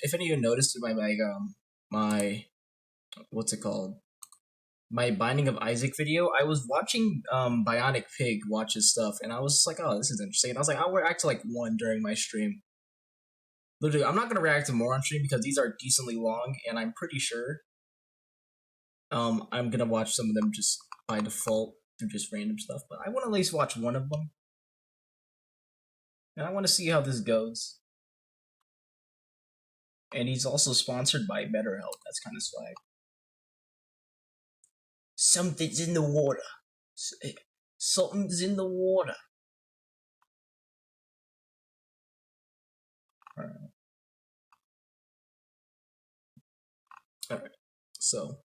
If any of you noticed my what's it called? My Binding of Isaac video, I was watching Bionic Pig watch his stuff, and I was just like, oh, this is interesting. And I was like, I'll react to like one during my stream. Literally, I'm not gonna react to more on stream because these are decently long, and I'm pretty sure I'm gonna watch some of them just by default through just random stuff. But I want to at least watch one of them, and I want to see how this goes. And he's also sponsored by BetterHelp. That's kind of swag. Something's in the water. Something's in the water. Alright. So,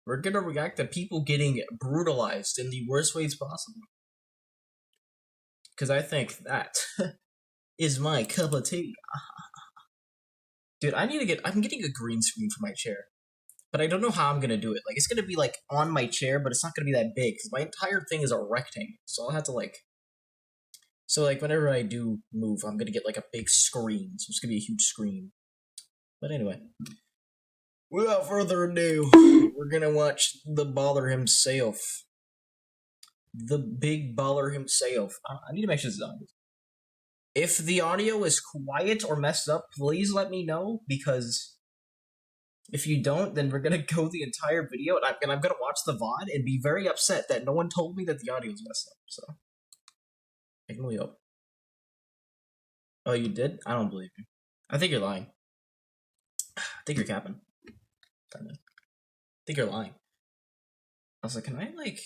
we're gonna react to people getting brutalized in the worst ways possible. Because I think that is my cup of tea. Dude, I'm getting a green screen for my chair. But I don't know how I'm gonna do it. Like, it's gonna be like on my chair, but it's not gonna be that big because my entire thing is a rectangle. So I'll have to like. So like whenever I do move, I'm gonna get like a big screen. So it's gonna be a huge screen. But anyway, without further ado, we're gonna watch the baller himself, the big baller himself. I need to make sure this is on. If the audio is quiet or messed up, please let me know because. If you don't, then we're gonna go the entire video, and I'm gonna watch the VOD and be very upset that no one told me that the audio was messed up. So, I can only hope. Oh, you did? I don't believe you. I think you're lying. I think you're capping. I think you're lying. I was like, can I like?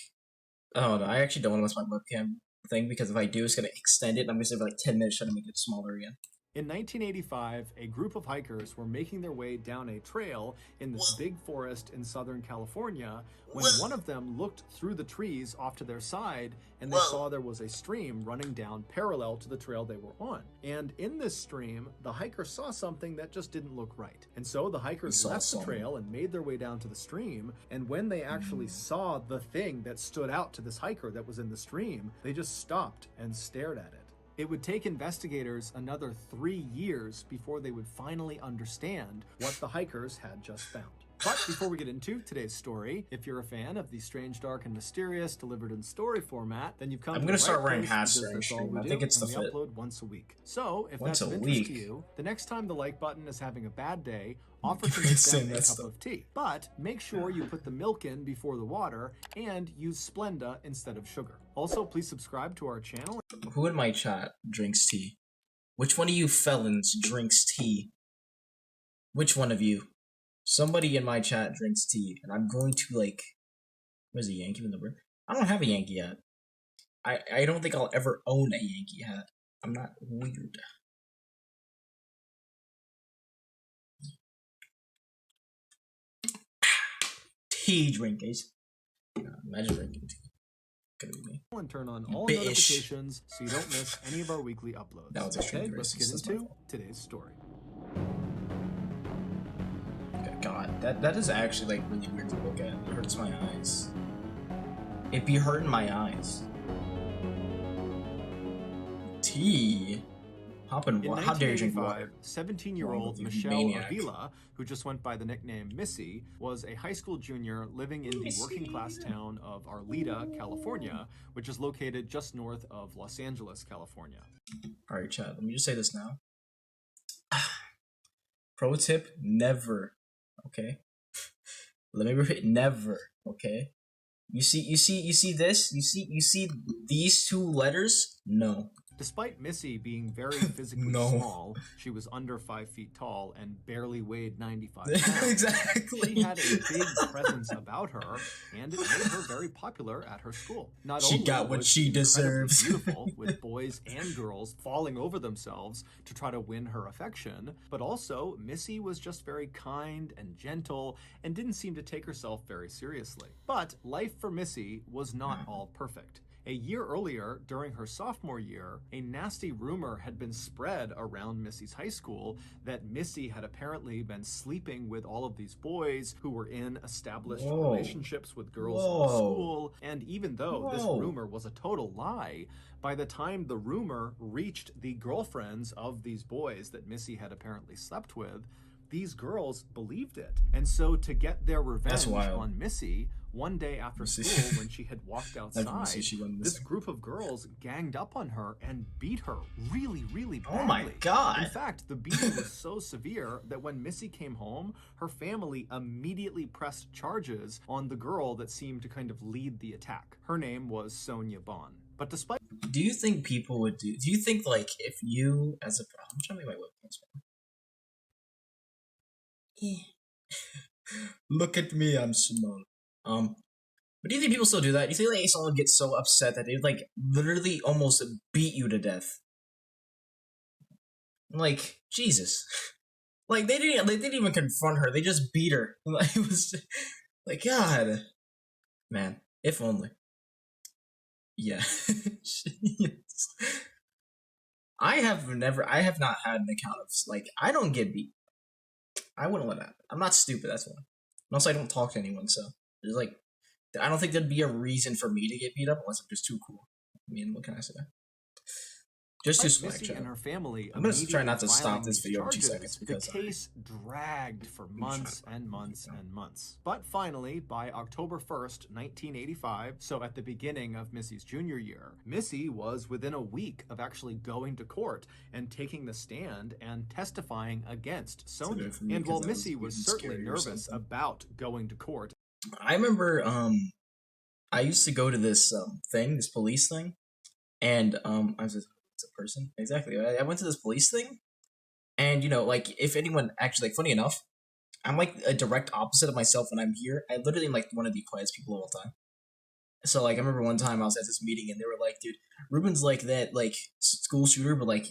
Oh no, I actually don't want to mess my webcam thing because if I do, it's gonna extend it. And I'm gonna say for like 10 minutes trying to make it smaller again. In 1985, a group of hikers were making their way down a trail in this big forest in Southern California when one of them looked through the trees off to their side and they saw there was a stream running down parallel to the trail they were on. And in this stream, the hiker saw something that just didn't look right. And so the hikers left the trail and made their way down to the stream. And when they actually saw the thing that stood out to this hiker that was in the stream, they just stopped and stared at it. It would take investigators another 3 years before they would finally understand what the hikers had just found. But before we get into today's story, if you're a fan of the strange, dark, and mysterious delivered in story format, then you've come to the right place. I'm gonna start wearing hats during stream. I think it's the fit. Upload once a week. So if that's of interest to you, the next time the like button is having a bad day, offer to make them a cup of tea. But make sure you put the milk in before the water and use Splenda instead of sugar. Also, please subscribe to our channel. Who in my chat drinks tea? Which one of you felons drinks tea? Which one of you? Somebody in my chat drinks tea, and I'm going to like. Where's the Yankee in the room? I don't have a Yankee hat. I don't think I'll ever own a Yankee hat. I'm not weird. Tea drinkers. Imagine drinking tea. Gonna be me. And turn on all notifications so you don't miss any of our weekly uploads. That was okay, let's get into today's story. God, that is actually like really weird to look at. It hurts my eyes. It be hurting my eyes. Tea. Hopping water. How dare you drink water? 17-year-old Michelle Avila, who just went by the nickname Missy, was a high school junior living in the working-class town of Arleta, California, which is located just north of Los Angeles, California. All right, chat. Let me just say this now. Pro tip: never. Okay. Let me repeat: never. Okay. You see this? You see these two letters? No. Despite Missy being very physically small, she was under 5 feet tall and barely weighed 95 pounds. Exactly. She had a big presence about her, and it made her very popular at her school. Not she only got what was she deserves. Beautiful, with boys and girls falling over themselves to try to win her affection, but also Missy was just very kind and gentle and didn't seem to take herself very seriously. But life for Missy was not all perfect. A year earlier, during her sophomore year, a nasty rumor had been spread around Missy's high school that Missy had apparently been sleeping with all of these boys who were in established Whoa. relationships with girls in the Whoa. school. And even though this Whoa. rumor was a total lie, by the time the rumor reached the girlfriends of these boys that Missy had apparently slept with, these girls believed it. And so, to get their That's revenge wild. on Missy, one day after Missy. school when she had walked After Missy, outside, she went this missing. group of girls ganged up on her and beat her really, really badly. Oh my God. In fact, the beating was so severe that when Missy came home, her family immediately pressed charges on the girl that seemed to kind of lead the attack. Her name was Sonia Bon. But despite... Do you think people would do you think, like, if you as a I'm trying to make my webcam small. Look at me, I'm small. But do you think people still do that? Do you think, like, someone gets so upset that they, like, literally almost beat you to death? Like, Jesus. Like, they didn't even confront her, they just beat her. Like, it was just, like, God. Man, if only. Yeah. Yes. I have not had an account of, like, I don't get beat. I wouldn't let that happen. I'm not stupid, that's why. And also, I don't talk to anyone, so there's, like, I don't think there'd be a reason for me to get beat up unless I'm just too cool. I mean, what can I say? Just too swag, Missy and her family I'm gonna try not to immediately stop filing this these video in 2 charges, seconds because the case dragged for months and months and months. But finally, by October 1st, 1985, so at the beginning of Missy's junior year, Missy was within a week of actually going to court and taking the stand and testifying against Sonia. And while Missy was certainly nervous about going to court, I remember I used to go to this this police thing, and I was just a person exactly. I went to this police thing, and you know, like, if anyone actually, like, funny enough, I'm like a direct opposite of myself when I'm here. I literally am like one of the quietest people of all time. So, like, I remember one time I was at this meeting and they were like, "Dude, Ruben's like that, like, school shooter, but like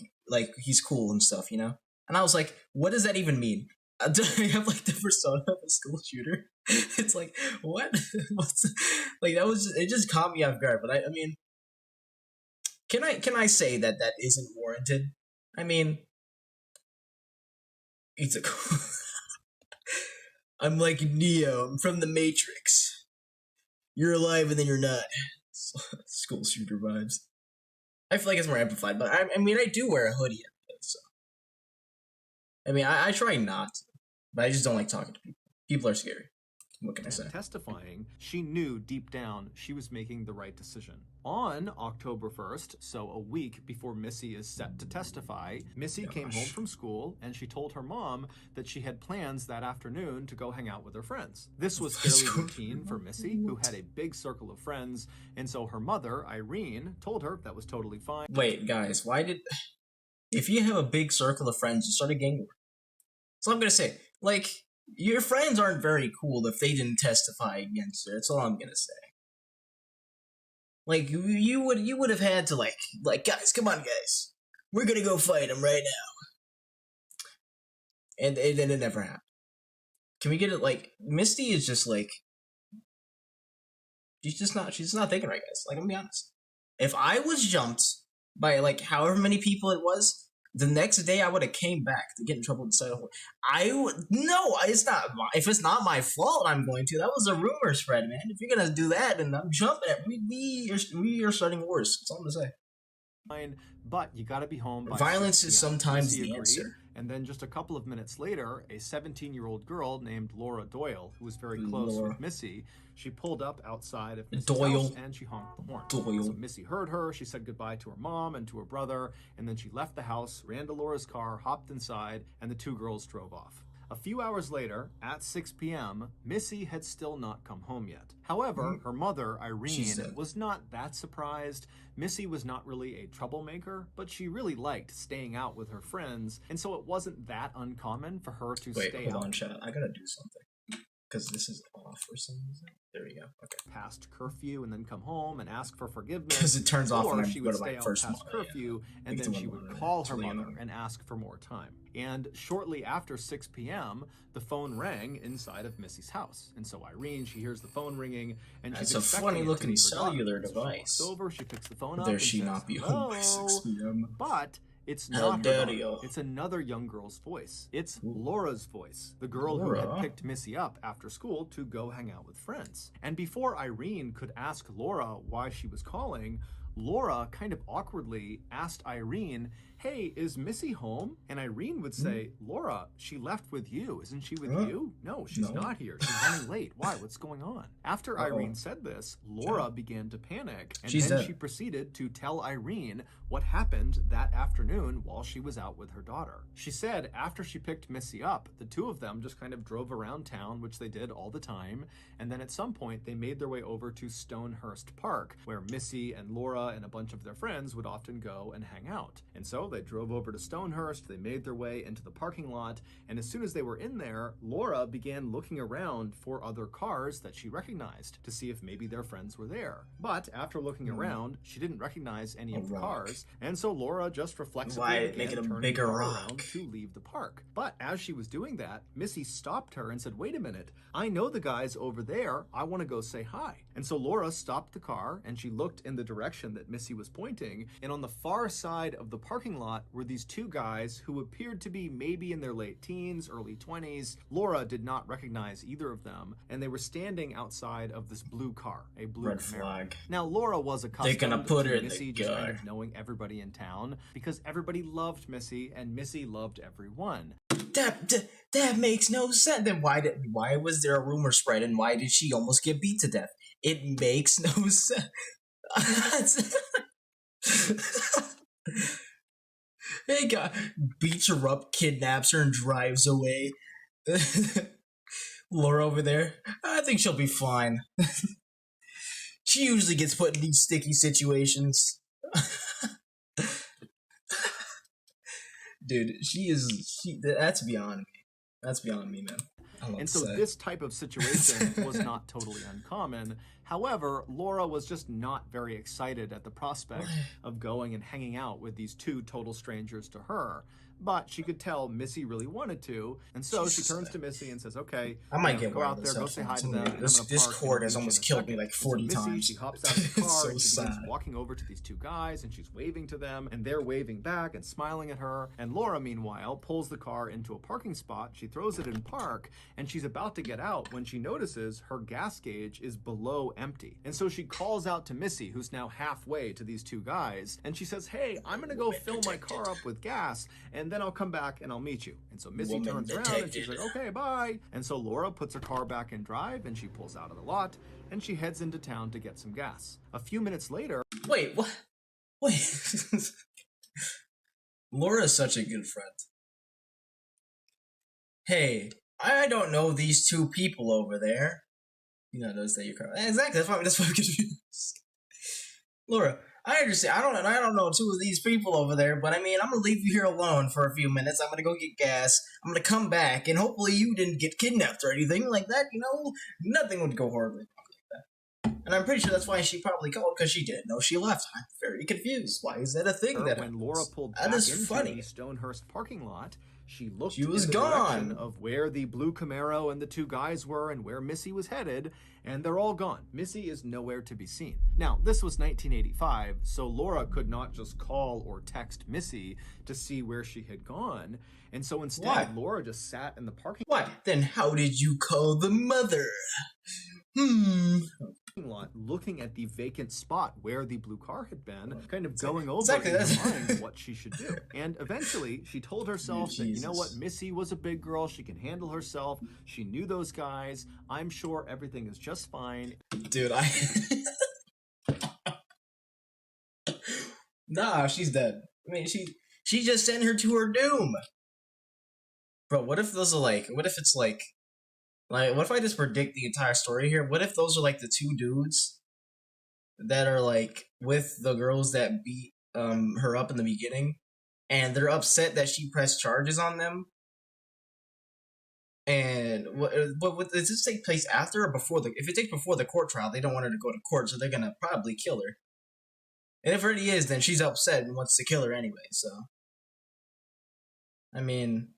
he's cool and stuff, you know." And I was like, "What does that even mean?" Do I have, like, the persona of a school shooter? It's like, what? What's, like, that was it just caught me off guard. But I mean, can I say that isn't warranted? I mean, it's a I'm like Neo. I'm from the Matrix. You're alive and then you're not. School shooter vibes. I feel like it's more amplified, but I mean, I do wear a hoodie. So, I mean, I try not to, but I just don't like talking to people. People are scary. What can I say? Testifying, she knew deep down she was making the right decision. On October 1st, so a week before Missy is set to testify, Missy came home from school and she told her mom that she had plans that afternoon to go hang out with her friends. This was fairly routine for Missy, who had a big circle of friends, and so her mother, Irene, told her that was totally fine. Wait, guys, if you have a big circle of friends, you start a gang war. So I'm gonna say, like, your friends aren't very cool if they didn't testify against her. That's all I'm gonna say. Like, you would have had to, like, guys, come on, guys, we're gonna go fight him right now. And then it never happened. Can we get it? Like, Misty is just like, she's not thinking right, guys. Like, I'm gonna be honest. If I was jumped by, like, however many people it was, the next day I would have came back to get in trouble with the side of it's not. If it's not my fault, I'm going to. That was a rumor spread, man. If you're gonna do that, then I'm jumping at we are starting wars. That's all I'm gonna say. Fine, but you gotta be home by Violence 6 is p.m. sometimes Missy the agreed, answer. And then just a couple of minutes later, a 17-year-old girl named Laura Doyle, who was very close with Missy, she pulled up outside of Missy's house and she honked the horn. So Missy heard her, she said goodbye to her mom and to her brother, and then she left the house, ran to Laura's car, hopped inside, and the two girls drove off. A few hours later, at 6 p.m., Missy had still not come home yet. However, her mother, Irene, was not that surprised. Missy was not really a troublemaker, but she really liked staying out with her friends, and so it wasn't that uncommon for her to stay out. Hold on, chat. I gotta do something. Because this is off for some reason. There we go. Okay. Past curfew and then come home and ask for forgiveness. Because it turns off when Or I she go would to stay my out first past mother. curfew, and then she would call her mother and ask for more time. And shortly after 6 p.m., the phone rang inside of Missy's house. And so Irene, she hears the phone ringing, and she's That's a expecting funny looking it to be her daughter. cellular So she device. walks over, she picks the phone up, There and she says, not be "Hello?" home by 6 p.m. But it's How not her dare daughter. you. It's another young girl's voice. It's Ooh. Laura's voice, the girl who Laura? had picked Missy up after school to go hang out with friends. And before Irene could ask Laura why she was calling, Laura kind of awkwardly asked Irene, "Hey, is Missy home?" And Irene would say, "Laura, she left with you. Isn't she with you?" "No, she's not here. She's running late. Why? What's going on?" After Irene said this, Laura began to panic, and then she proceeded to tell Irene what happened that afternoon while she was out with her daughter. She said after she picked Missy up, the two of them just kind of drove around town, which they did all the time, and then at some point they made their way over to Stonehurst Park, where Missy and Laura and a bunch of their friends would often go and hang out. And so they drove over to Stonehurst, they made their way into the parking lot, and as soon as they were in there, Laura began looking around for other cars that she recognized to see if maybe their friends were there. But after looking around, she didn't recognize any of the cars, and so Laura just reflexively began turning the car around to leave the park. But as she was doing that, Missy stopped her and said, "Wait a minute, I know the guys over there. I want to go say hi." And so Laura stopped the car and she looked in the direction that Missy was pointing, and on the far side of the parking lot were these two guys who appeared to be maybe in their late teens, early 20s. Laura did not recognize either of them, and they were standing outside of this blue car, a blue red Camaro. flag. Now Laura was accustomed put to her in Missy the just kind of guy. knowing everybody in town because everybody loved Missy and Missy loved everyone. That makes no sense. Then why was there a rumor spread, and why did she almost get beat to death? It makes no sense. Hey, guy beats her up, kidnaps her, and drives away. Laura over there, I think she'll be fine. She usually gets put in these sticky situations. Dude, that's beyond me. That's beyond me, man. And so this type of situation was not totally uncommon. However, Laura was just not very excited at the prospect of going and hanging out with these two total strangers to her. But she could tell Missy really wanted to, and so she turns to Missy and says, "Okay, I might get go out there, go say hi to them." This cord has almost killed me like 40 times. Missy, she hops out of the car and she begins walking over to these two guys, and she's waving to them, and they're waving back and smiling at her. And Laura, meanwhile, pulls the car into a parking spot. She throws it in park, and she's about to get out when she notices her gas gauge is below empty. And so she calls out to Missy, who's now halfway to these two guys, and she says, "Hey, I'm gonna go fill my car up with gas, and then I'll come back and I'll meet you." And so Missy turns around and she's like, "Okay, bye." And so Laura puts her car back in drive and she pulls out of the lot and she heads into town to get some gas. A few minutes later... Wait, what? Wait. Laura's such a good friend. Hey, I don't know these two people over there. You know those that you car. Exactly, that's why I'm confused. Laura, I understand. I don't know two of these people over there, but I mean, I'm gonna leave you here alone for a few minutes. I'm gonna go get gas. I'm gonna come back, and hopefully you didn't get kidnapped or anything like that. You know, nothing would go horribly wrong like that. And I'm pretty sure that's why she probably called, because she didn't know she left. I'm very confused. Why is that a thing that when happens? Laura pulled back into the Stonehurst parking lot, she looked in the direction of where the blue Camaro and the two guys were and where Missy was headed, and they're all gone. Missy is nowhere to be seen. Now, this was 1985, so Laura could not just call or text Missy to see where she had gone, and so instead, Laura just sat in the parking lot. Then how did you call the mother? Lot, looking at the vacant spot where the blue car had been, kind of going over in her mind what she should do. And eventually, she told herself that, you know what, Missy was a big girl, she can handle herself, she knew those guys, I'm sure everything is just fine. Dude, Nah, she's dead. I mean, she just sent her to her doom. Bro, what if those are like, what if it's like, what if I just predict the entire story here? What if those are like the two dudes that are like with the girls that beat her up in the beginning, and they're upset that she pressed charges on them, And what does this take place after or before the? If it takes before the court trial, they don't want her to go to court, so they're gonna probably kill her. And if it already is, then she's upset and wants to kill her anyway. So, I mean,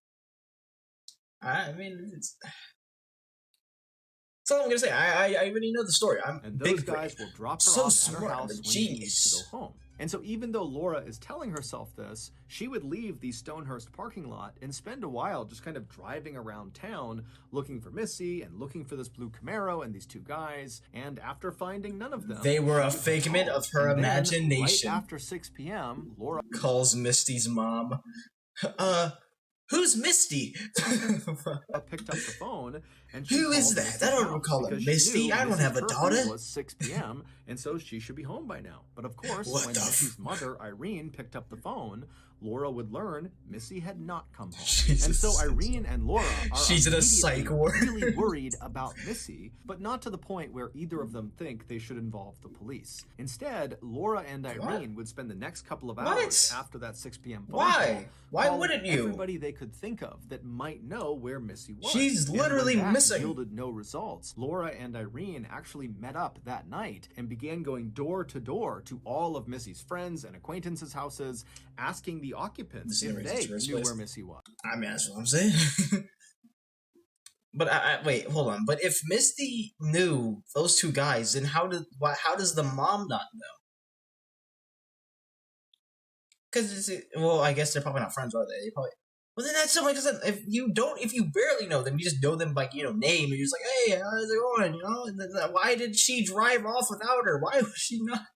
it's that's all I'm gonna say. I already know the story. I'm and big those guys will drop her so off at her smart, house I'm a when she needs genius. to go home. And so even though Laura is telling herself this, she would leave the Stonehurst parking lot and spend a while just kind of driving around town looking for Missy and looking for this blue Camaro and these two guys. And after finding none of them, They were a figment of her and then, imagination. Right after 6 p.m., Laura calls Misty's mom. Who's Misty? picked up the phone and she Who is called that? Missy's I don't house recall it because she Misty. knew I don't Missy's have a curfew daughter. was 6 p.m. and so she should be home by now. But of course, What when the Missy's mother, Irene, picked up the phone, Laura would learn Missy had not come home. Jesus. And so Irene and Laura are She's in a psych ward. really worried about Missy, but not to the point where either of them think they should involve the police. Instead, Laura and Irene would spend the next couple of hours after that 6 p.m. phone call Why wouldn't you? everybody they could think of that might know where Missy was. She's And literally when that missing. yielded no results, Laura and Irene actually met up that night and began going door to door to all of Missy's friends and acquaintances' houses, asking the occupants if they knew where Missy was. I mean, that's what I'm saying. But wait, hold on. But if Misty knew those two guys, then how does the mom not know? Because well, I guess they're probably not friends, are they? They probably. Well, then that's so much. If you barely know them, you just know them by name, and you're just like, hey, how's it going? And then, why did she drive off without her? Why was she not?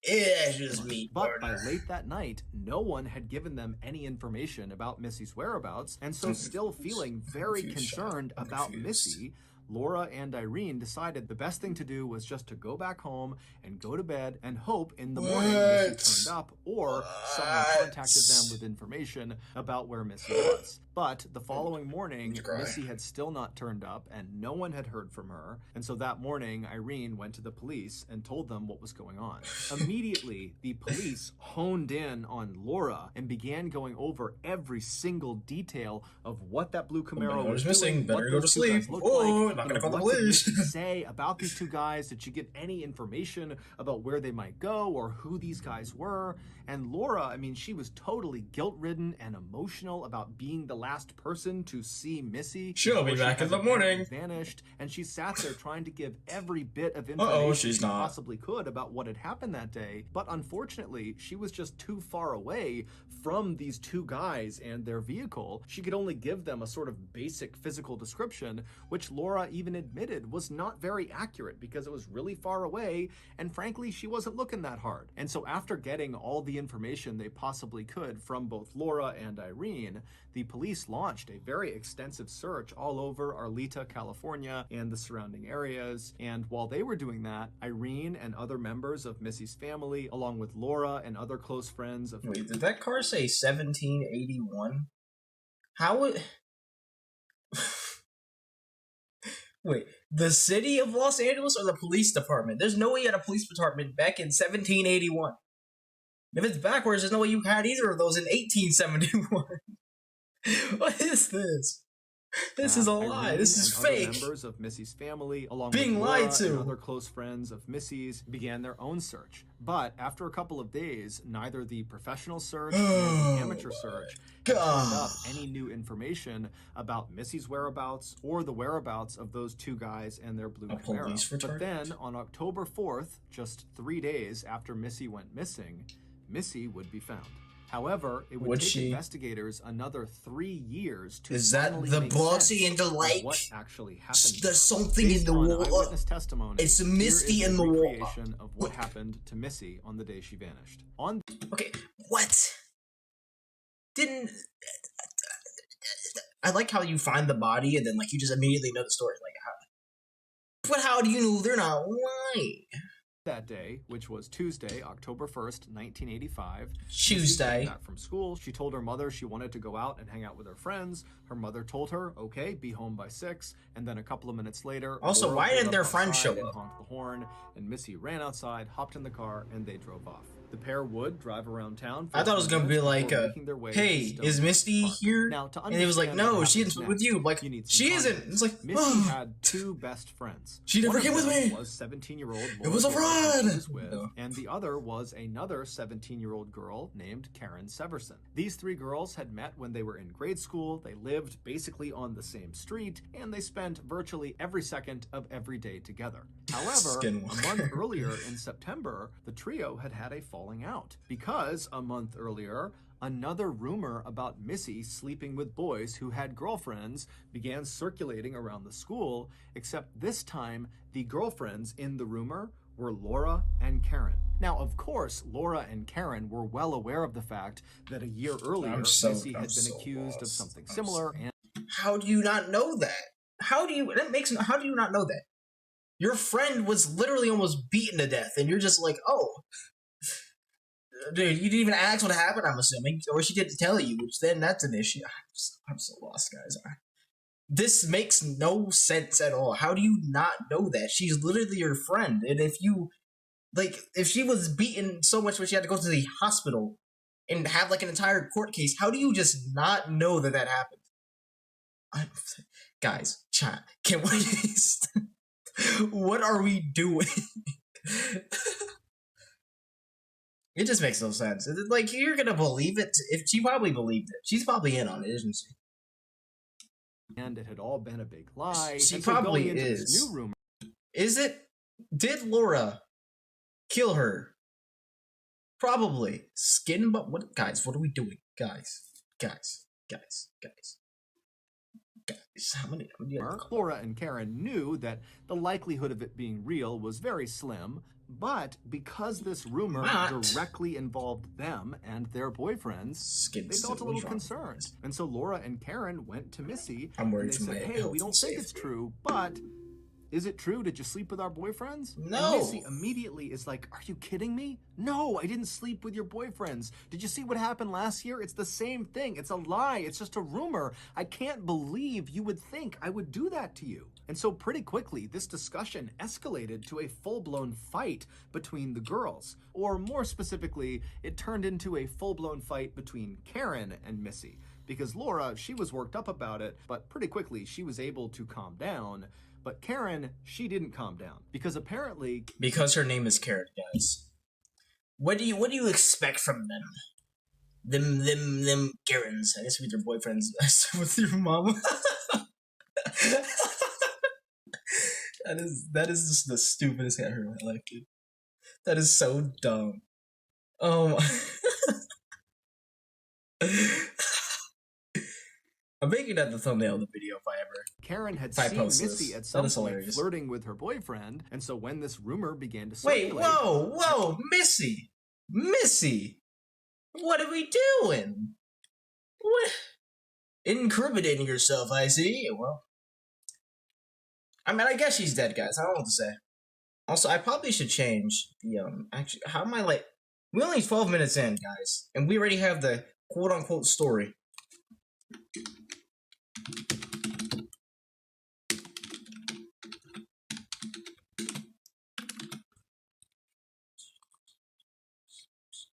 It's just me. But by late that night, no one had given them any information about Missy's whereabouts, and so still feeling very concerned about Missy, Laura and Irene decided the best thing to do was just to go back home and go to bed and hope in the morning Missy turned up or someone contacted them with information about where Missy was. But the following morning, Missy had still not turned up and no one had heard from her. And so that morning, Irene went to the police and told them what was going on. Immediately, the police honed in on Laura and began going over every single detail of what that blue Camaro was missing. doing, Better what go to those two sleep. guys looked Oh, like, not gonna call the what did police. Missy say about these two guys? Did she get any information about where they might go or who these guys were? And Laura, I mean, she was totally guilt-ridden and emotional about being the last person to see Missy. She'll be back in the morning. Vanished, and she sat there trying to give every bit of information she possibly could about what had happened that day. But unfortunately, she was just too far away from these two guys and their vehicle. She could only give them a sort of basic physical description, which Laura even admitted was not very accurate because it was really far away, and frankly, she wasn't looking that hard. And so after getting all the information they possibly could from both Laura and Irene, the police launched a very extensive search all over Arleta, California, and the surrounding areas. And while they were doing that, Irene and other members of Missy's family, along with Laura and other close friends of... Wait, did that car say 1781? How would... Wait, the city of Los Angeles or the police department? There's no way you had a police department back in 1781. If it's backwards, there's no way you had either of those in 1871. What is this? This is a lie. This is fake. Members of Missy's family, along being with lied Laura to, and other close friends of Missy's, began their own search. But after a couple of days, neither the professional search nor the amateur search turned up any new information about Missy's whereabouts or the whereabouts of those two guys and their blue Camaro. But then, on October 4th, just 3 days after Missy went missing, Missy would be found. However, it would take investigators another 3 years to Is that the body in the lake? What actually happened? There's something in the water. Eyewitness testimony. It's Misty in the water. Of what happened to Missy on the day she vanished. Okay, what? Didn't... I like how you find the body and then you just immediately know the story. But how do you know they're not lying? That day, which was Tuesday, October 1st, 1985. Tuesday. Back from school, she told her mother she wanted to go out and hang out with her friends. Her mother told her, okay, be home by 6. And then a couple of minutes later... Also, Laura why didn't their friend show and up? honked the horn, and Missy ran outside, hopped in the car, and they drove off. The pair would drive around town for I a thought it few was gonna minutes be like, before making their way to hey, Stone is Brook Misty Park. here? Now, to And it was like, understand what no, she happens didn't with next, you. I'm like, you need some she isn't. context. It's like, Misty oh, had two best friends. she never One came of with them me. was 17-year-old It was a Laura Gale, who she fraud. was with, No. and the other was another 17-year-old girl named Karen Severson. These three girls had met when they were in grade school. They lived basically on the same street, and they spent virtually every second of every day together. However, a month earlier in September, the trio had had a falling out because a month earlier, another rumor about Missy sleeping with boys who had girlfriends began circulating around the school, except this time the girlfriends in the rumor were Laura and Karen. Now, of course, Laura and Karen were well aware of the fact that a year earlier, Missy had been accused of something similar. And how do you not know that? How do you not know that? Your friend was literally almost beaten to death, and you're just like, oh, dude, you didn't even ask what happened, I'm assuming, or she didn't tell you, which then that's an issue. I'm so lost, guys. This makes no sense at all. How do you not know that? She's literally your friend, and if she was beaten so much where she had to go to the hospital and have like an entire court case, how do you just not know that happened? Guys, chat, can we? What are we doing? It just makes no sense. Like, you're gonna believe it? If she probably believed it, she's probably in on it, isn't she? And it had all been a big lie. She and probably so going into is. this new rumor, is it? Did Laura kill her? Probably. Skin, but what? Guys, what are we doing? Guys. How many? Laura and Karen knew that the likelihood of it being real was very slim, but because this rumor directly involved them and their boyfriends, they felt a little concerned. And so Laura and Karen went to Missy and they said, hey, we don't think it's true, but is it true? Did you sleep with our boyfriends? No. And Missy immediately is like, are you kidding me? No, I didn't sleep with your boyfriends. Did you see what happened last year? It's the same thing. It's a lie. It's just a rumor. I can't believe you would think I would do that to you. And so pretty quickly, this discussion escalated to a full-blown fight between the girls. Or more specifically, it turned into a full-blown fight between Karen and Missy. Because Laura, she was worked up about it, but pretty quickly she was able to calm down. But Karen, she didn't calm down because apparently... Because her name is Karen, guys. What do you expect from them? Them Karens. I guess with your boyfriends. With your mom. That is just the stupidest I heard. I like it. That is so dumb. I'm making that the thumbnail of the video if I ever. Karen had seen Missy at some point flirting with her boyfriend, and so when this rumor began to circulate... Wait, whoa, Missy! What are we doing? What? Incriminating yourself, I see. Well, I mean, I guess she's dead, guys. I don't know what to say. Also, I probably should change the, actually, how am I like... We're only 12 minutes in, guys, and we already have the quote-unquote story.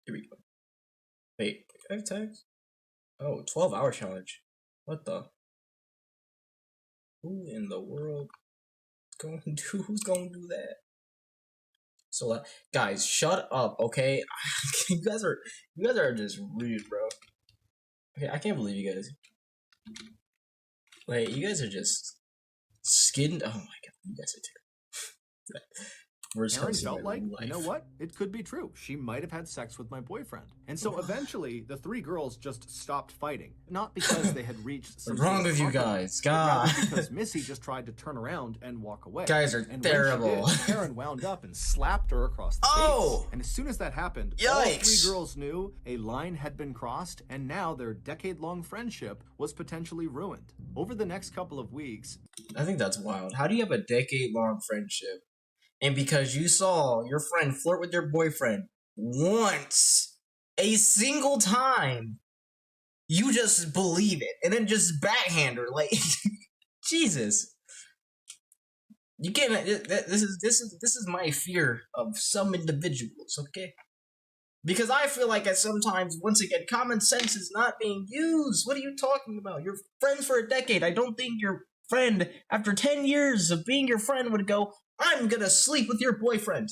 Here we go. Wait, I have tags? Oh, 12-hour challenge. What the? Who in the world who's going to do that? So, guys, shut up, okay? you guys are just rude, bro. Okay, I can't believe you guys. Wait, you guys are just skinned. Oh my god, you guys are terrible. Karen felt like, you know what? It could be true. She might have had sex with my boyfriend. And so eventually, the three girls just stopped fighting. Not because they had reached some... What's wrong with you guys? God. Because Missy just tried to turn around and walk away. Guys are terrible. When she did, Karen wound up and slapped her across the face. And as soon as that happened, all three girls knew a line had been crossed, and now their decade-long friendship was potentially ruined. Over the next couple of weeks... I think that's wild. How do you have a decade-long friendship? And because you saw your friend flirt with your boyfriend once, a single time, you just believe it and then just backhand her, like, Jesus. You can't. This is my fear of some individuals. Okay. Because I feel like at sometimes, once again, common sense is not being used. What are you talking about? You're friends for a decade. I don't think your friend, after 10 years of being your friend, would go, I'm gonna sleep with your boyfriend.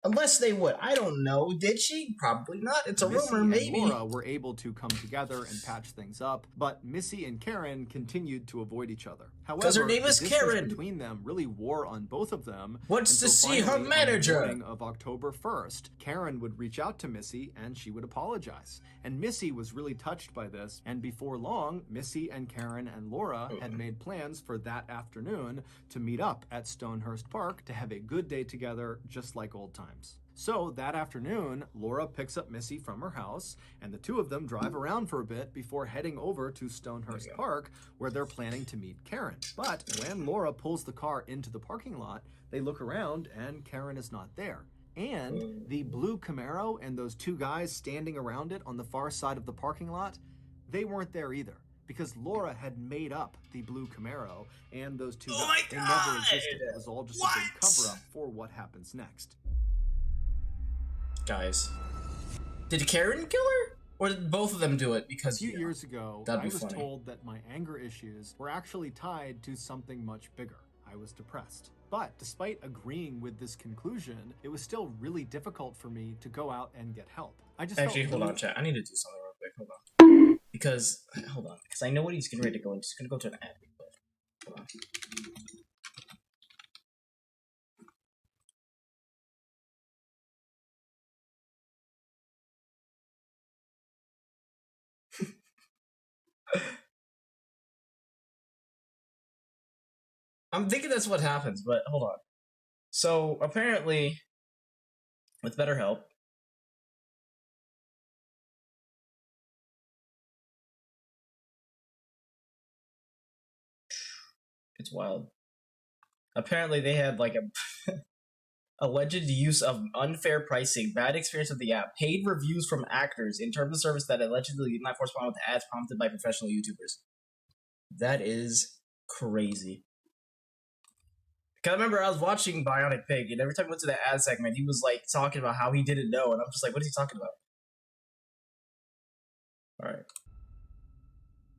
Unless they would. I don't know. Did she? Probably not. It's a Missy rumor, and maybe. Laura were able to come together and patch things up, but Missy and Karen continued to avoid each other. Because her However, name the is distance Karen. between them really wore on both of them. Wants to until see her finally, manager. On the morning of October 1st, Karen would reach out to Missy and she would apologize. And Missy was really touched by this, and before long, Missy and Karen and Laura had made plans for that afternoon to meet up at Stonehurst Park to have a good day together, just like old times. So that afternoon, Laura picks up Missy from her house, and the two of them drive around for a bit before heading over to Stonehurst Park, where they're planning to meet Karen. But when Laura pulls the car into the parking lot, they look around and Karen is not there. And the blue Camaro and those two guys standing around it on the far side of the parking lot, they weren't there either. Because Laura had made up the blue Camaro and those two guys. They never existed. It was all just a big cover-up for what happens next. Guys, did Karen kill her? Or did both of them do it? Because a few years ago, I was told that my anger issues were actually tied to something much bigger. I was depressed. But despite agreeing with this conclusion, it was still really difficult for me to go out and get help. I just actually, hold on, chat. I need to do something real quick. Hold on. Because, hold on. Because I know what he's getting ready to go into. He's going to go to an ad. Hold on. I'm thinking that's what happens, but hold on. So, apparently, with better help, it's wild. Apparently, they had like a alleged use of unfair pricing, bad experience with the app, paid reviews from actors in terms of service that allegedly did not correspond with the ads prompted by professional YouTubers. That is crazy. Because I remember I was watching Bionic Pig, and every time I went to the ad segment, he was like talking about how he didn't know, and I'm just like, what is he talking about? Alright.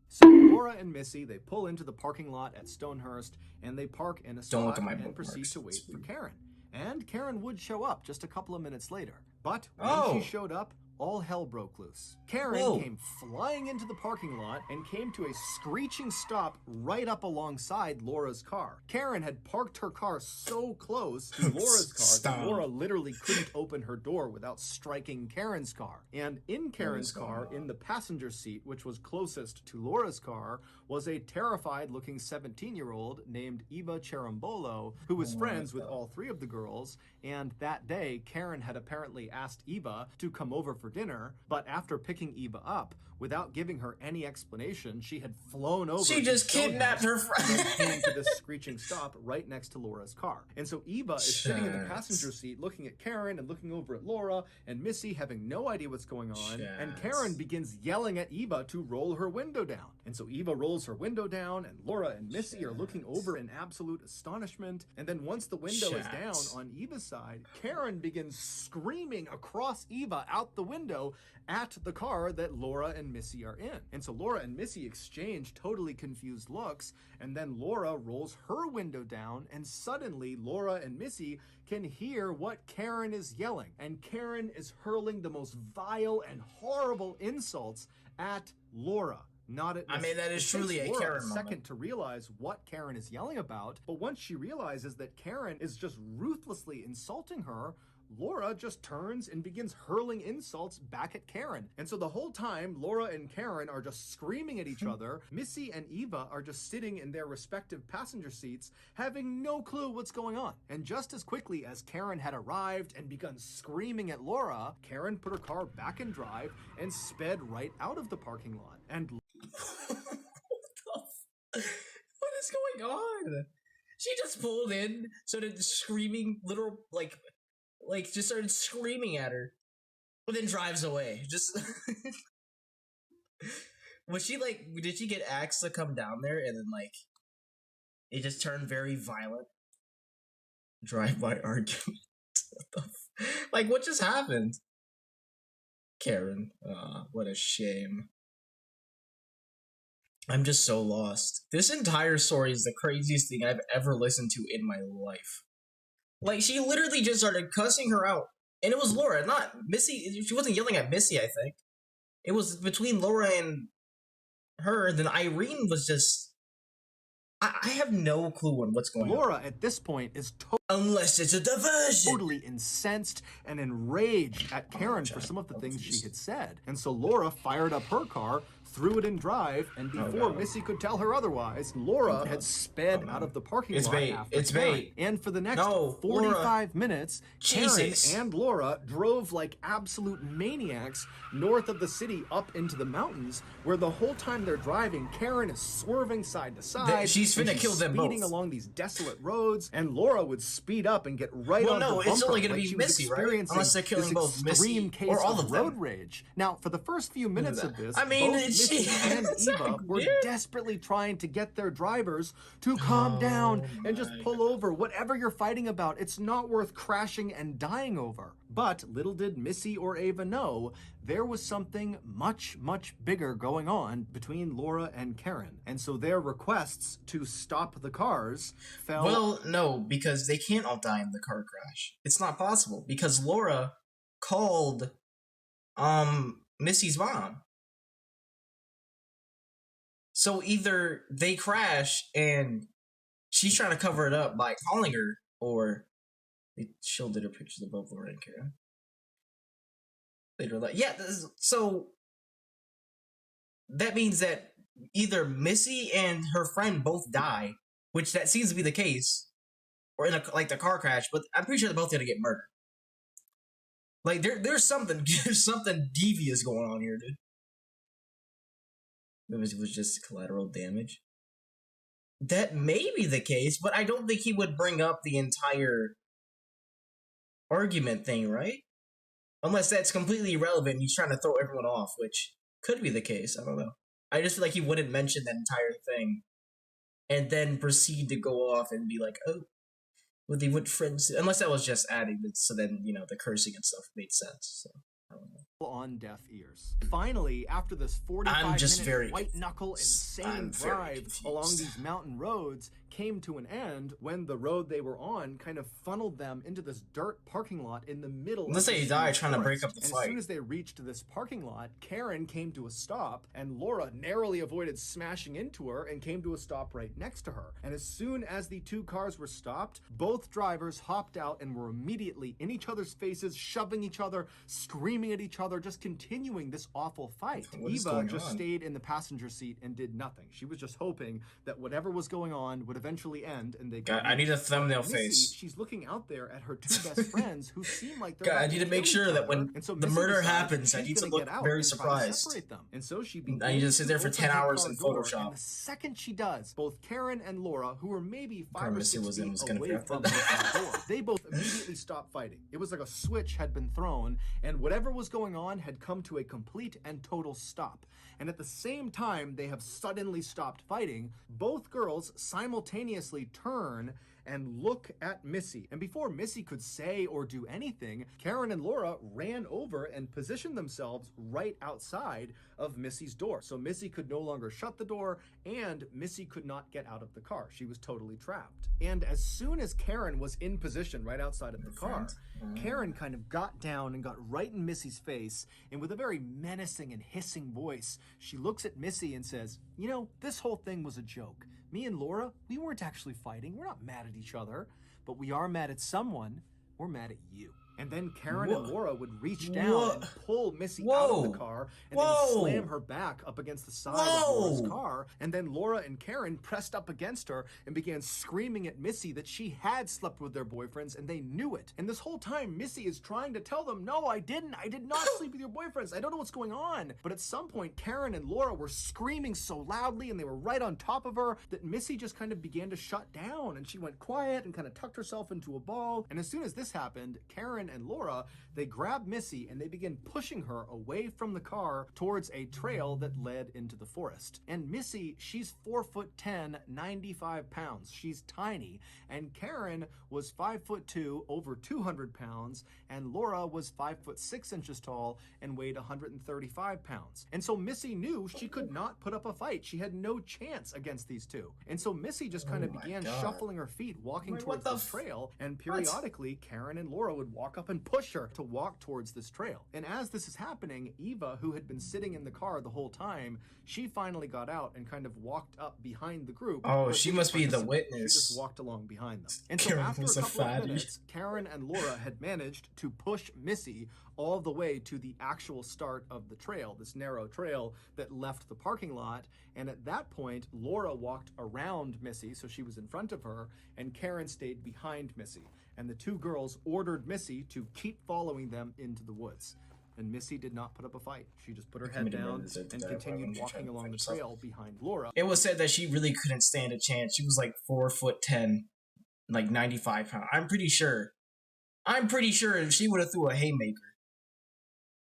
So Laura and Missy, they pull into the parking lot at Stonehurst, and they park in a spot and proceed to wait for Karen. And Karen would show up just a couple of minutes later. But when she showed up, all hell broke loose. Karen came flying into the parking lot and came to a screeching stop right up alongside Laura's car. Karen had parked her car so close to Laura's car that Laura literally couldn't open her door without striking Karen's car. And in Karen's car, in the passenger seat, which was closest to Laura's car, was a terrified-looking 17-year-old named Eva Cherambolo, who was friends with all three of the girls, and that day, Karen had apparently asked Eva to come over for dinner, but after picking Eva up, without giving her any explanation, she had flown over. She just kidnapped her friend. And came to this screeching stop right next to Laura's car. And so Eva is sitting in the passenger seat looking at Karen and looking over at Laura, and Missy having no idea what's going on. And Karen begins yelling at Eva to roll her window down. And so Eva rolls her window down, and Laura and Missy are looking over in absolute astonishment. And then once the window is down on Eva's side, Karen begins screaming across Eva out the window at the car that Laura and Missy are in. And so Laura and Missy exchange totally confused looks, and then Laura rolls her window down, and suddenly Laura and Missy can hear what Karen is yelling. And Karen is hurling the most vile and horrible insults at Laura. Not at Missy. I mean, that is truly a Karen moment. Second to realize what Karen is yelling about, but once she realizes that Karen is just ruthlessly insulting her, Laura just turns and begins hurling insults back at Karen. And so the whole time, Laura and Karen are just screaming at each other. Missy and Eva are just sitting in their respective passenger seats, having no clue what's going on. And just as quickly as Karen had arrived and begun screaming at Laura, Karen put her car back in drive and sped right out of the parking lot. And what is going on? She just pulled in, started screaming, just started screaming at her, and then drives away. Just was she did she get Axe to come down there, and then it just turned very violent? Drive-by argument. What just happened? Karen. What a shame. I'm just so lost. This entire story is the craziest thing I've ever listened to in my life. Like, she literally just started cussing her out. And it was Laura, not Missy. She wasn't yelling at Missy, I think. It was between Laura and her. And then Irene was just... I have no clue on what's going on. Laura, at this point, is Unless it's a diversion. totally incensed and enraged at Karen for some of the things she had said. And so Laura fired up her car, threw it in drive, and before Missy could tell her otherwise, Laura had sped out of the parking lot after Karen. And for the next 45 minutes, Karen and Laura drove like absolute maniacs north of the city up into the mountains, where the whole time they're driving, Karen is swerving side to side. She's finna kill them both. Speeding along these desolate roads, and Laura would speed up and get right on the bumper. It's only gonna be Missy, right? Unless they're killing both Missy or all of them. Road rage. Now, for the first few minutes of this, I mean, both Missy and Eva were desperately trying to get their drivers to calm down and just pull over. Whatever you're fighting about, it's not worth crashing and dying over. But little did Missy or Ava know, there was something much, much bigger going on between Laura and Karen. And so their requests to stop the cars fell... Well, no, because they can't all die in the car crash. It's not possible, because Laura called Missy's mom. So either they crash and she's trying to cover it up by calling her, or they shielded her pictures of both Laura and Karen. Later, like, yeah, so that means that either Missy and her friend both die, which that seems to be the case, or in the car crash, but I'm pretty sure they're both gonna get murdered. Like, there's something devious going on here, dude. Maybe it was just collateral damage. That may be the case, but I don't think he would bring up the entire argument thing, right? Unless that's completely irrelevant, he's trying to throw everyone off, which could be the case, I don't know. I just feel like he wouldn't mention that entire thing and then proceed to go off and be like, oh, well, they would friends, unless that was just adding, so then, the cursing and stuff made sense, so, I don't know. On deaf ears. Finally, after this 45-minute white-knuckle insane drive along these mountain roads came to an end when the road they were on kind of funneled them into this dirt parking lot in the middle. Let's say he died trying to break up the fight. As soon as they reached this parking lot, Karen came to a stop, and Laura narrowly avoided smashing into her and came to a stop right next to her. And as soon as the two cars were stopped, both drivers hopped out and were immediately in each other's faces, shoving each other, screaming at each other, just continuing this awful fight. Eva just stayed in the passenger seat and did nothing. She was just hoping that whatever was going on would eventually end and they God, I need a thumbnail Missy, face. She's looking out there at her two best friends who seem like they're God, I need to make sure that when the murder happens, I need to look very surprised. And so she I need to sit there for 10 hours in Photoshop. And the second she does, both Karen and Laura, who were maybe 5 or 6 feet away from that. the door, they both immediately stopped fighting. It was like a switch had been thrown, and whatever was going on had come to a complete and total stop. And at the same time they have suddenly stopped fighting, both girls simultaneously turn and look at Missy. And before Missy could say or do anything, Karen and Laura ran over and positioned themselves right outside of Missy's door. So Missy could no longer shut the door, and Missy could not get out of the car. She was totally trapped. And as soon as Karen was in position right outside of the car, Karen kind of got down and got right in Missy's face, and with a very menacing and hissing voice, she looks at Missy and says, "You know, this whole thing was a joke. Me and Laura, we weren't actually fighting. We're not mad at each other, but we are mad at someone. We're mad at you." And then Karen and Laura would reach down and pull Missy out of the car and then slam her back up against the side of Laura's car. And then Laura and Karen pressed up against her and began screaming at Missy that she had slept with their boyfriends and they knew it. And this whole time, Missy is trying to tell them, "No, I didn't. I did not sleep with your boyfriends. I don't know what's going on." But at some point, Karen and Laura were screaming so loudly and they were right on top of her that Missy just kind of began to shut down, and she went quiet and kind of tucked herself into a ball. And as soon as this happened, Karen and Laura, they grab Missy and they begin pushing her away from the car towards a trail that led into the forest. And Missy, she's 4'10", 95 pounds. She's tiny. And Karen was 5'2", over 200 pounds. And Laura was 5'6" tall and weighed 135 pounds. And so Missy knew she could not put up a fight. She had no chance against these two. And so Missy just kind of began shuffling her feet, walking towards the trail. And periodically, Karen and Laura would walk up and push her to walk towards this trail. And as this is happening, Eva, who had been sitting in the car the whole time, she finally got out and kind of walked up behind the group. Oh, she must be the witness. She just walked along behind them. And so after a couple of minutes, Karen and Laura had managed to push Missy all the way to the actual start of the trail, this narrow trail that left the parking lot. And at that point, Laura walked around Missy, so she was in front of her, and Karen stayed behind Missy. And the two girls ordered Missy to keep following them into the woods. And Missy did not put up a fight. She just put her head down and continued walking along the trail behind Laura. It was said that she really couldn't stand a chance. She was like 4'10", like 95 pounds. I'm pretty sure if she would have threw a haymaker.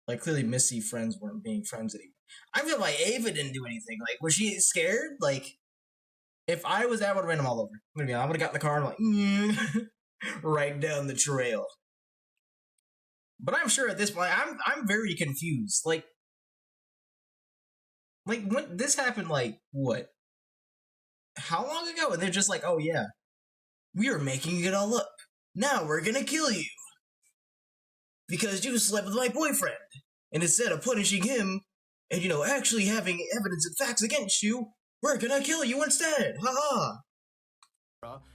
Like, clearly Missy friends weren't being friends anymore. I feel like Ava didn't do anything. Like, was she scared? Like, if I was there, I would have ran them all over. I would have got in the car and like, right down the trail. But I'm sure at this point, I'm very confused. Like when this happened, like, what? How long ago? And they're just like, oh yeah, we are making it all up. Now we're gonna kill you. Because you slept with my boyfriend. And instead of punishing him, and, actually having evidence and facts against you, we're gonna kill you instead. Ha-ha.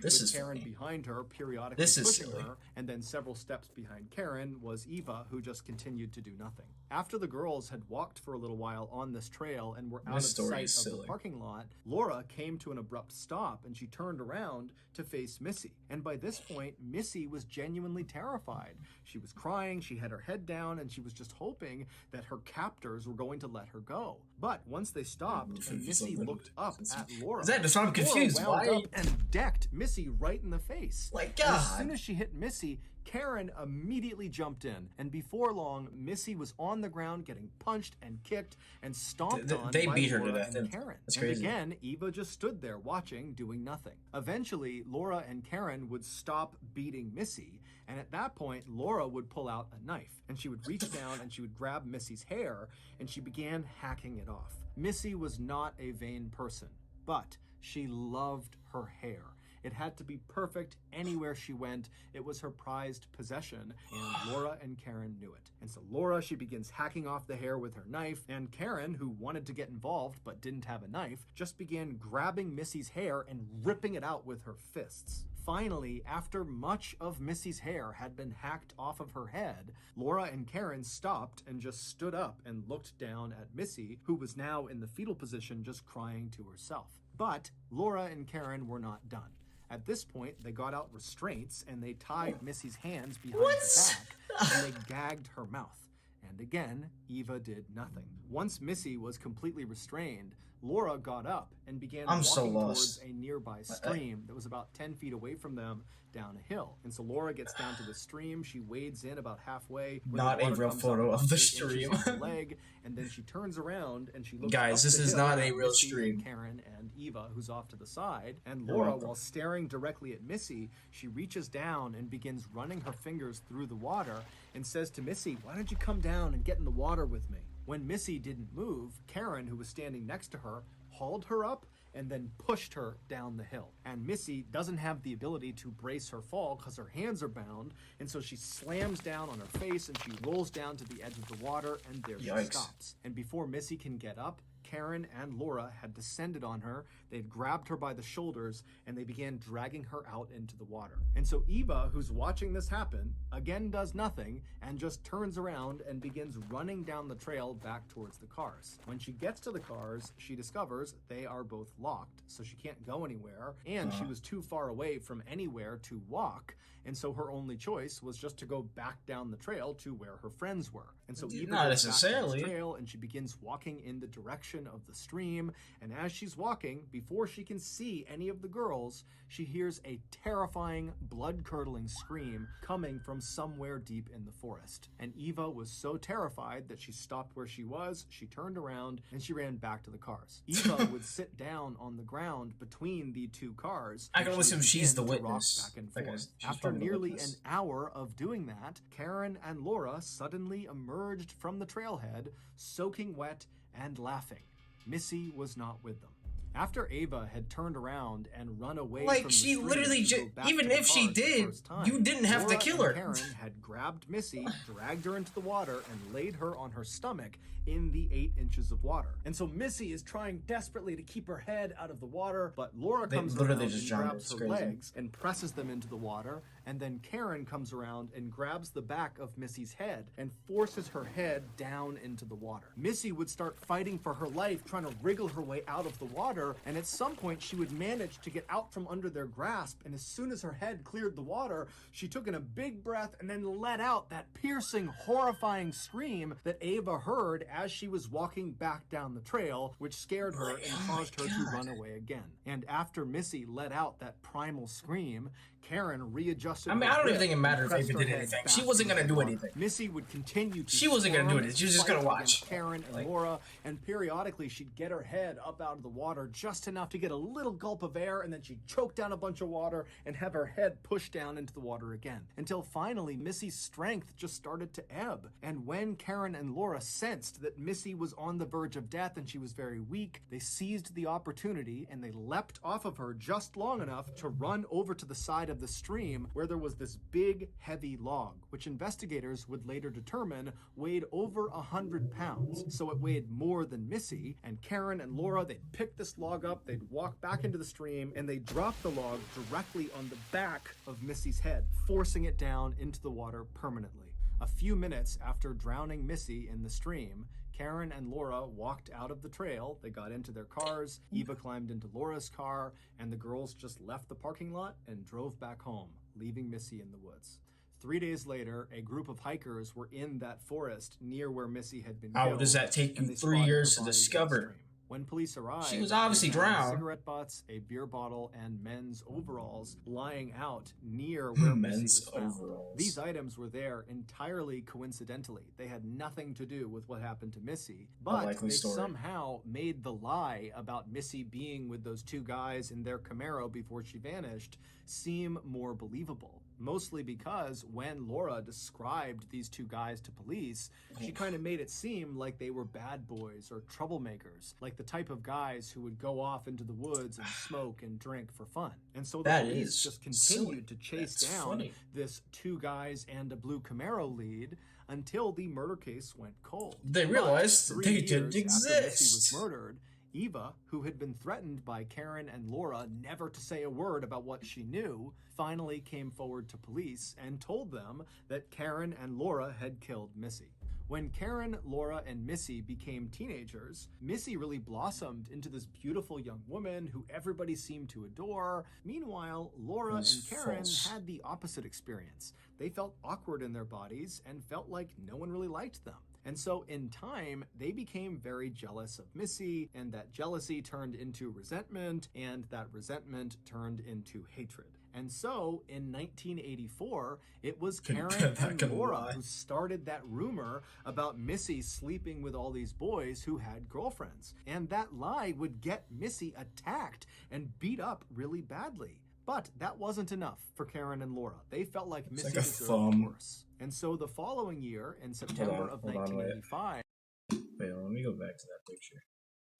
This is Karen behind her, periodically pushing her, and then several steps behind Karen was Eva, who just continued to do nothing. After the girls had walked for a little while on this trail and were out of sight of the parking lot, Laura came to an abrupt stop and she turned around to face Missy. And by this point, Missy was genuinely terrified. She was crying, she had her head down, and she was just hoping that her captors were going to let her go. But once they stopped and Missy looked up at Laura, I'm confused. Laura wound up and decked Missy right in the face. Like, God. As soon as she hit Missy, Karen immediately jumped in, and before long, Missy was on the ground getting punched and kicked and stomped on they by beat her Laura to death. and Karen. That's crazy. And again, Eva just stood there watching, doing nothing. Eventually, Laura and Karen would stop beating Missy, and at that point, Laura would pull out a knife, and she would reach down and she would grab Missy's hair, and she began hacking it off. Missy was not a vain person, but she loved her hair. It had to be perfect anywhere she went. It was her prized possession, and Laura and Karen knew it. And so Laura, she begins hacking off the hair with her knife, and Karen, who wanted to get involved but didn't have a knife, just began grabbing Missy's hair and ripping it out with her fists. Finally, after much of Missy's hair had been hacked off of her head, Laura and Karen stopped and just stood up and looked down at Missy, who was now in the fetal position just crying to herself. But Laura and Karen were not done. At this point, they got out restraints and they tied Missy's hands behind her back and they gagged her mouth. And again, Eva did nothing. Once Missy was completely restrained, Laura got up and began walking towards a nearby stream that was about 10 feet away from them down a hill. And so Laura gets down to the stream, she wades in about halfway. Not a real photo of the stream. Leg, and then she turns around and she looks Guys, this is not a real stream. Karen and Eva, who's off to the side, and Laura, while staring directly at Missy, she reaches down and begins running her fingers through the water and says to Missy, "Why don't you come down and get in the water with me?" When Missy didn't move, Karen, who was standing next to her, hauled her up and then pushed her down the hill. And Missy doesn't have the ability to brace her fall because her hands are bound, and so she slams down on her face and she rolls down to the edge of the water, and there she stops. And before Missy can get up, Karen and Laura had descended on her, they'd grabbed her by the shoulders, and they began dragging her out into the water. And so Eva, who's watching this happen, again does nothing, and just turns around and begins running down the trail back towards the cars. When she gets to the cars, she discovers they are both locked, so she can't go anywhere, and she was too far away from anywhere to walk, and so her only choice was just to go back down the trail to where her friends were. And so Eva goes back down the trail, and she begins walking in the direction direction of the stream, and as she's walking, before she can see any of the girls, she hears a terrifying, blood-curdling scream coming from somewhere deep in the forest. And Eva was so terrified that she stopped where she was, she turned around, and she ran back to the cars. Eva would sit down on the ground between the two cars. I can assume she's the witness. Back and forth. After nearly an hour of doing that, Karen and Laura suddenly emerged from the trailhead, soaking wet and laughing. Missy was not with them. After Ava had turned around and run away from the she stream literally even if she did, you didn't have to kill her. Karen had grabbed Missy, dragged her into the water, and laid her on her stomach in the 8 inches of water. And so Missy is trying desperately to keep her head out of the water, but Laura comes around and grabs her legs and presses them into the water, and then Karen comes around and grabs the back of Missy's head and forces her head down into the water. Missy would start fighting for her life, trying to wriggle her way out of the water, and at some point she would manage to get out from under their grasp, and as soon as her head cleared the water, she took in a big breath and then let out that piercing, horrifying scream that Ava heard as she was walking back down the trail, which scared her and caused her to run away again. And after Missy let out that primal scream, Karen readjusted. I mean, I don't even think it mattered if Ava did anything. She wasn't gonna do anything. Missy would continue to. She wasn't gonna do it. She was just gonna watch. Karen and Laura, and periodically she'd get her head up out of the water just enough to get a little gulp of air, and then she'd choke down a bunch of water and have her head pushed down into the water again. Until finally, Missy's strength just started to ebb. And when Karen and Laura sensed that Missy was on the verge of death and she was very weak, they seized the opportunity and they leapt off of her just long enough to run over to the side of the stream where there was this big, heavy log, which investigators would later determine weighed over 100 pounds. So it weighed more than Missy, and Karen and Laura, they'd pick this log up, they'd walk back into the stream, and they'd drop the log directly on the back of Missy's head, forcing it down into the water permanently. A few minutes after drowning Missy in the stream, Karen and Laura walked out of the trail, they got into their cars, Eva climbed into Laura's car, and the girls just left the parking lot and drove back home, leaving Missy in the woods. 3 days later, a group of hikers were in that forest near where Missy had been killed. How does that take you 3 years to discover? When police arrived, she was obviously drowned. Cigarette butts, a beer bottle, and men's overalls lying out near where Missy was found. These items were there entirely coincidentally. They had nothing to do with what happened to Missy, but they somehow made the lie about Missy being with those two guys in their Camaro before she vanished seem more believable. Mostly because when Laura described these two guys to police, she kind of made it seem like they were bad boys or troublemakers, like the type of guys who would go off into the woods and smoke and drink for fun. And so the police just continued to chase down this two guys and a blue Camaro lead until the murder case went cold. They realized they didn't exist. After Missy was murdered, Eva, who had been threatened by Karen and Laura never to say a word about what she knew, finally came forward to police and told them that Karen and Laura had killed Missy. When Karen, Laura, and Missy became teenagers, Missy really blossomed into this beautiful young woman who everybody seemed to adore. Meanwhile, Laura and Karen had the opposite experience. They felt awkward in their bodies and felt like no one really liked them. And so in time, they became very jealous of Missy, and that jealousy turned into resentment, and that resentment turned into hatred. And so in 1984, it was Karen and Laura who started that rumor about Missy sleeping with all these boys who had girlfriends. And that lie would get Missy attacked and beat up really badly. But that wasn't enough for Karen and Laura. They felt like Missy deserved worse. And so the following year, in September of 1985... Wait, let me go back to that picture.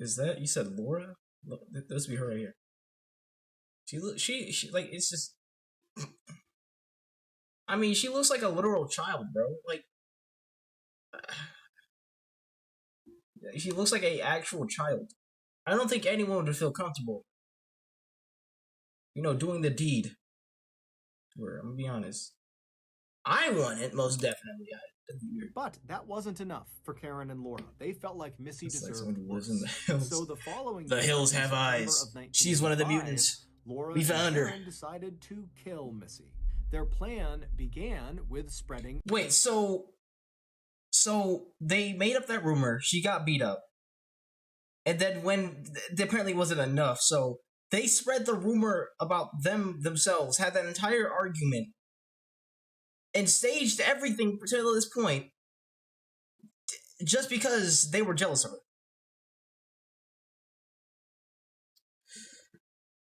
Is that, you said Laura? Look, this must be her right here. She like, it's just... I mean, she looks like a literal child, bro. Like... She looks like an actual child. I don't think anyone would feel comfortable, you know, doing the deed. Where, I'm gonna be honest. I want it, most definitely. But that wasn't enough for Karen and Laura. They felt like Missy deserved worse. In the hills. So the following the hills have eyes. She's one of the mutants. Laura we found her. Karen decided to kill Missy. Their plan began with spreading... Wait, so they made up that rumor. She got beat up. And then when apparently wasn't enough, so they spread the rumor about them themselves, had that entire argument, and staged everything to this point just because they were jealous of her.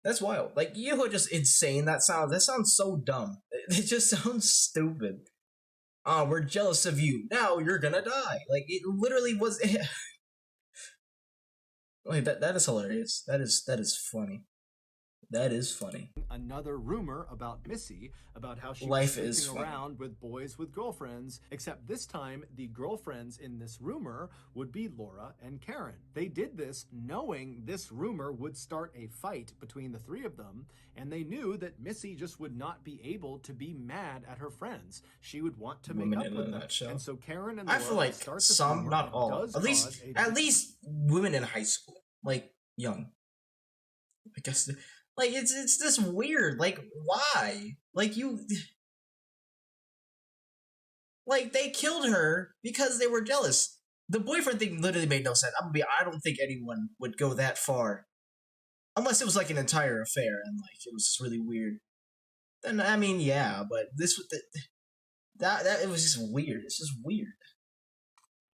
That's wild. Like, you are just insane. That sounds so dumb. It just sounds stupid. Oh, we're jealous of you. Now you're gonna die. Like, it literally was. Like, that is hilarious. That is funny. That is funny. Another rumor about Missy, about how she Life was is sleeping funny. around with boys with girlfriends, except this time the girlfriends in this rumor would be Laura and Karen. They did this knowing this rumor would start a fight between the three of them, and they knew that Missy just would not be able to be mad at her friends. She would want to make up with them. And so Karen and Laura I feel like start this some, rumor, not all, does at least women in high school, like young. I guess, like, it's this weird. Like, why? Like, like, they killed her because they were jealous. The boyfriend thing literally made no sense. I don't think anyone would go that far, unless it was like an entire affair and like it was just really weird. Then I mean, yeah, but that it was just weird. It's just weird.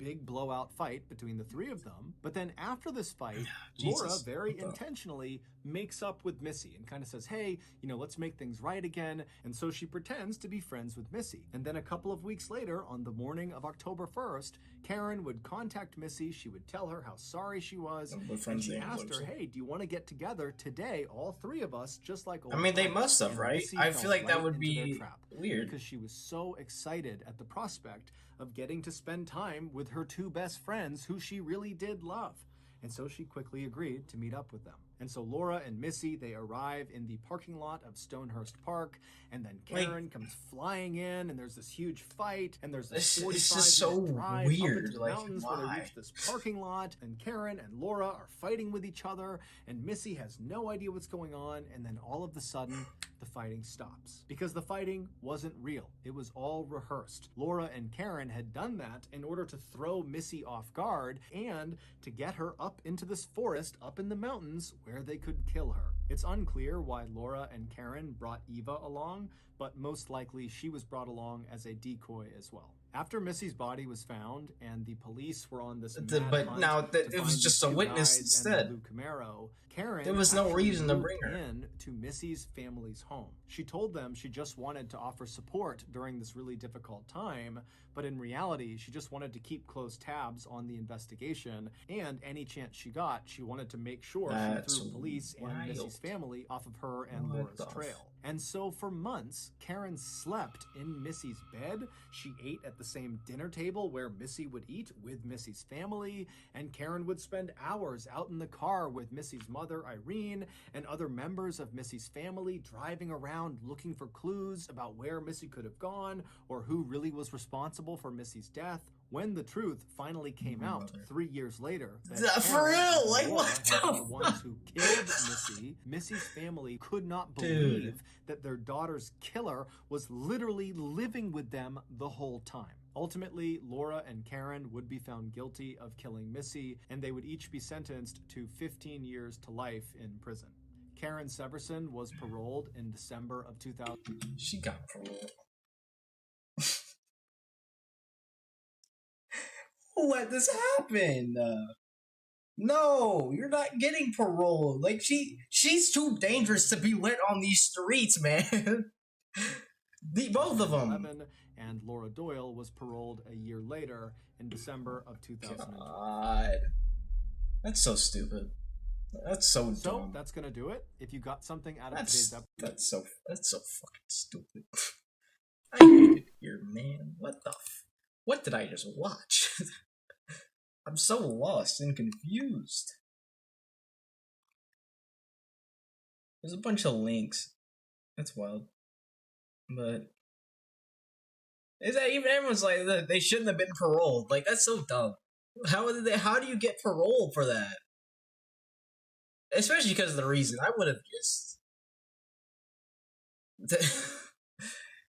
Big blowout fight between the three of them. But then after this fight, Jesus, Laura very intentionally makes up with Missy and kind of says, hey, let's make things right again. And so she pretends to be friends with Missy. And then a couple of weeks later, on the morning of October 1st, Karen would contact Missy. She would tell her how sorry she was. And she asked her, hey, do you want to get together today, all three of us, just like old they friends? must have, right? I feel like that would be weird. Because she was so excited at the prospect of getting to spend time with her two best friends who she really did love. And so she quickly agreed to meet up with them. And so Laura and Missy, they arrive in the parking lot of Stonehurst Park, and then Karen comes flying in, and there's this huge fight, and there's this 45-minute drive up into the mountains where they reach this parking lot, and Karen and Laura are fighting with each other, and Missy has no idea what's going on, and then all of a sudden, the fighting stops. Because the fighting wasn't real. It was all rehearsed. Laura and Karen had done that in order to throw Missy off guard and to get her up into this forest up in the mountains where they could kill her. It's unclear why Laura and Karen brought Eva along, but most likely she was brought along as a decoy as well. After Missy's body was found and the police were on this it was just a witness instead. Camaro, Karen there was no reason to bring her in to Missy's family's home. She told them she just wanted to offer support during this really difficult time, but in reality, she just wanted to keep close tabs on the investigation, and any chance she got, she wanted to make sure she threw police and Missy's family off of her and Laura's trail. And so for months, Karen slept in Missy's bed. She ate at the same dinner table where Missy would eat with Missy's family, and Karen would spend hours out in the car with Missy's mother, Irene, and other members of Missy's family driving around looking for clues about where Missy could have gone or who really was responsible for Missy's death. When the truth finally came out 3 years later, that for real, like, what the ones who killed Missy, Missy's family could not believe that their daughter's killer was literally living with them the whole time. Ultimately, Laura and Karen would be found guilty of killing Missy, and they would each be sentenced to 15 years to life in prison. Karen Severson was paroled in December of 2000. She got paroled. Let this happen. No, you're not getting paroled. Like, she's too dangerous to be let on these streets, man. Both of them. And Laura Doyle was paroled a year later in December of 2012. God. That's so stupid. That's so dumb. So that's gonna do it. If you got something out of today's episode, that's so fucking stupid. I hate it here, man. What did I just watch? I'm so lost and confused. There's a bunch of links. That's wild. But is that even everyone's like they shouldn't have been paroled? Like, that's so dumb. How do you get parole for that? Especially because of the reason. I would have just